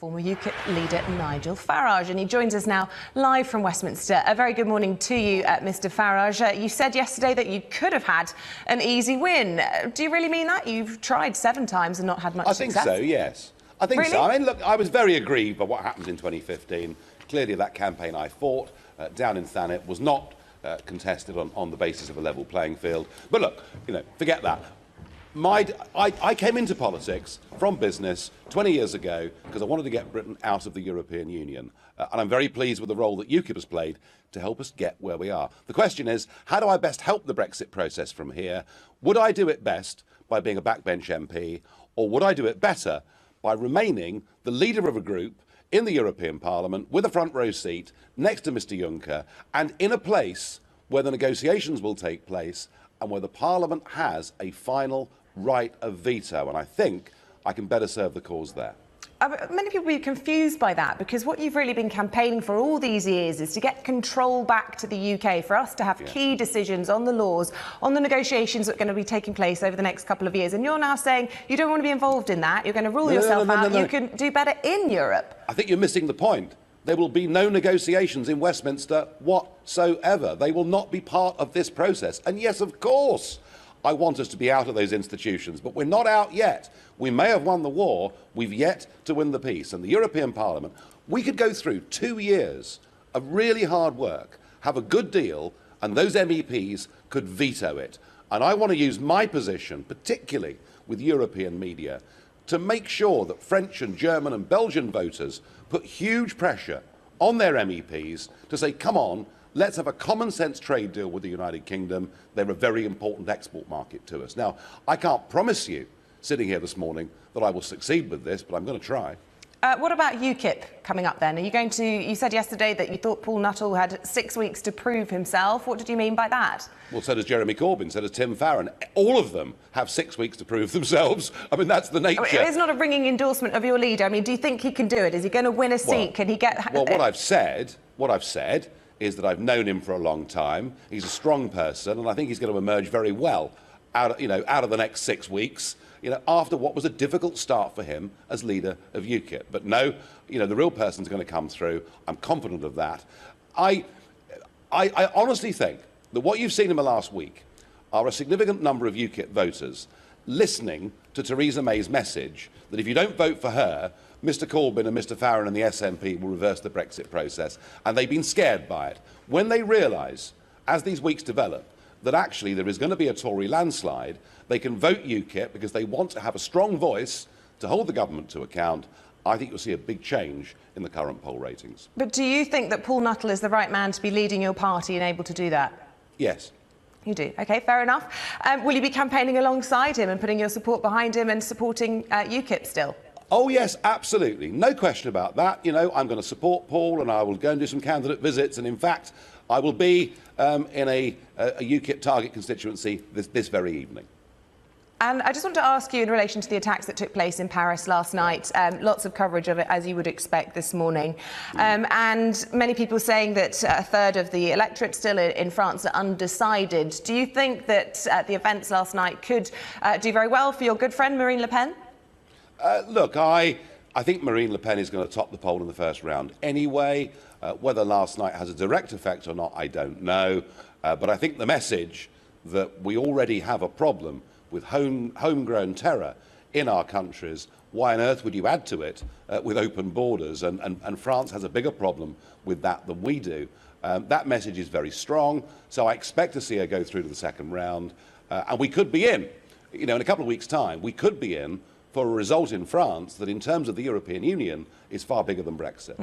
Former Ukip leader Nigel Farage, and he joins us now live from Westminster. A very good morning to you, Mr. Farage. You said yesterday that you could have had an easy win. Do you really mean that? You've tried 7 times and not had much success. I think so, yes. I think really? so. I mean, look, I was very aggrieved by what happened in 2015. Clearly, that campaign I fought down in Thanet was not contested on the basis of a level playing field. But look, forget that. I came into politics from business 20 years ago because I wanted to get Britain out of the European Union. And I'm very pleased with the role that Ukip has played to help us get where we are. The question is, how do I best help the Brexit process from here? Would I do it best by being a backbench MP, or would I do it better by remaining the leader of a group in the European Parliament with a front row seat next to Mr Juncker and in a place where the negotiations will take place and where the Parliament has a final right of veto? And I think I can better serve the cause there. Many people will be confused by that, because what you've really been campaigning for all these years is to get control back to the UK, for us to have key decisions on the laws, on the negotiations that are going to be taking place over the next couple of years. And you're now saying you don't want to be involved in that. You're going to rule yourself out. You can do better in Europe. I think you're missing the point. There will be no negotiations in Westminster whatsoever. They will not be part of this process. And yes, of course, I want us to be out of those institutions, but we're not out yet. We may have won the war, we've yet to win the peace. And the European Parliament, we could go through 2 years of really hard work, have a good deal, and those MEPs could veto it. And I want to use my position, particularly with European media, to make sure that French and German and Belgian voters put huge pressure on their MEPs to say, come on, let's have a common sense trade deal with the United Kingdom. They're a very important export market to us. Now, I can't promise you, sitting here this morning, that I will succeed with this, but I'm going to try. What about Ukip coming up then? Are you going to? You said yesterday that you thought Paul Nuttall had 6 weeks to prove himself. What did you mean by that? Well, so does Jeremy Corbyn, so does Tim Farron. All of them have 6 weeks to prove themselves. I mean, that's the nature. It's not a ringing endorsement of your leader. I mean, do you think he can do it? Is he going to win a seat? Can he get? Well, what I've said is that I've known him for a long time. He's a strong person, and I think he's going to emerge very well out of the next 6 weeks, after what was a difficult start for him as leader of Ukip. But no, the real person's going to come through. I'm confident of that. I honestly think that what you've seen in the last week are a significant number of Ukip voters listening to Theresa May's message that if you don't vote for her, Mr Corbyn and Mr Farron and the SNP will reverse the Brexit process. And they've been scared by it. When they realise, as these weeks develop, that actually there is going to be a Tory landslide, they can vote Ukip because they want to have a strong voice to hold the government to account. I think you'll see a big change in the current poll ratings. But do you think that Paul Nuttall is the right man to be leading your party and able to do that? Yes. You do? OK, fair enough. Will you be campaigning alongside him and putting your support behind him and supporting Ukip still? Oh, yes, absolutely. No question about that. I'm going to support Paul, and I will go and do some candidate visits. And in fact, I will be in a Ukip target constituency this very evening. And I just want to ask you in relation to the attacks that took place in Paris last night, lots of coverage of it, as you would expect this morning. And many people saying that a third of the electorate still in France are undecided. Do you think that the events last night could do very well for your good friend Marine Le Pen? Look, I think Marine Le Pen is going to top the poll in the first round anyway. Whether last night has a direct effect or not, I don't know. But I think the message that we already have a problem with homegrown terror in our countries, why on earth would you add to it with open borders? And France has a bigger problem with that than we do. That message is very strong. So I expect to see her go through to the second round. And we could be in a couple of weeks' time, we could be in for a result in France that, in terms of the European Union, is far bigger than Brexit.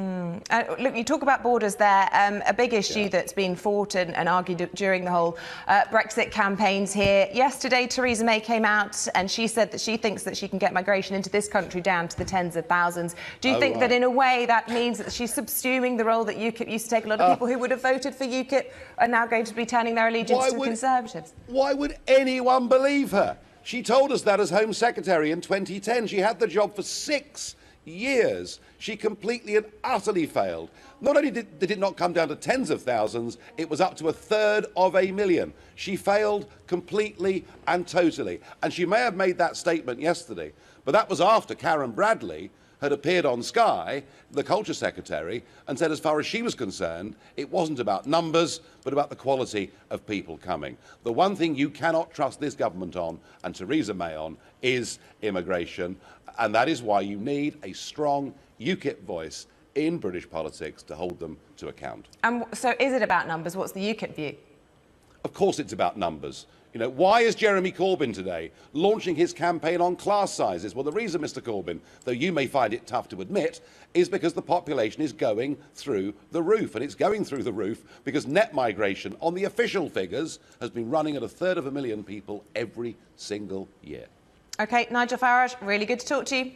Look, you talk about borders there. A big issue that's been fought and argued during the whole Brexit campaigns here. Yesterday, Theresa May came out and she said that she thinks that she can get migration into this country down to the tens of thousands. Do you think that, in a way, that means that she's subsuming the role that Ukip used to take? A lot of people who would have voted for Ukip are now going to be turning their allegiance to the Conservatives. Why would anyone believe her? She told us that as Home Secretary in 2010. She had the job for 6 years. She completely and utterly failed. Not only did it not come down to tens of thousands, it was up to 1/3 of a million. She failed completely and totally. And she may have made that statement yesterday, but that was after Karen Bradley had appeared on Sky, the Culture Secretary, and said as far as she was concerned, it wasn't about numbers, but about the quality of people coming. The one thing you cannot trust this government on, and Theresa May on, is immigration, and that is why you need a strong Ukip voice in British politics to hold them to account. So is it about numbers? What's the Ukip view? Of course it's about numbers. You know, why is Jeremy Corbyn today launching his campaign on class sizes? Well, the reason, Mr. Corbyn, though you may find it tough to admit, is because the population is going through the roof. And it's going through the roof because net migration, on the official figures, has been running at 1/3 of a million people every single year. OK, Nigel Farage, really good to talk to you.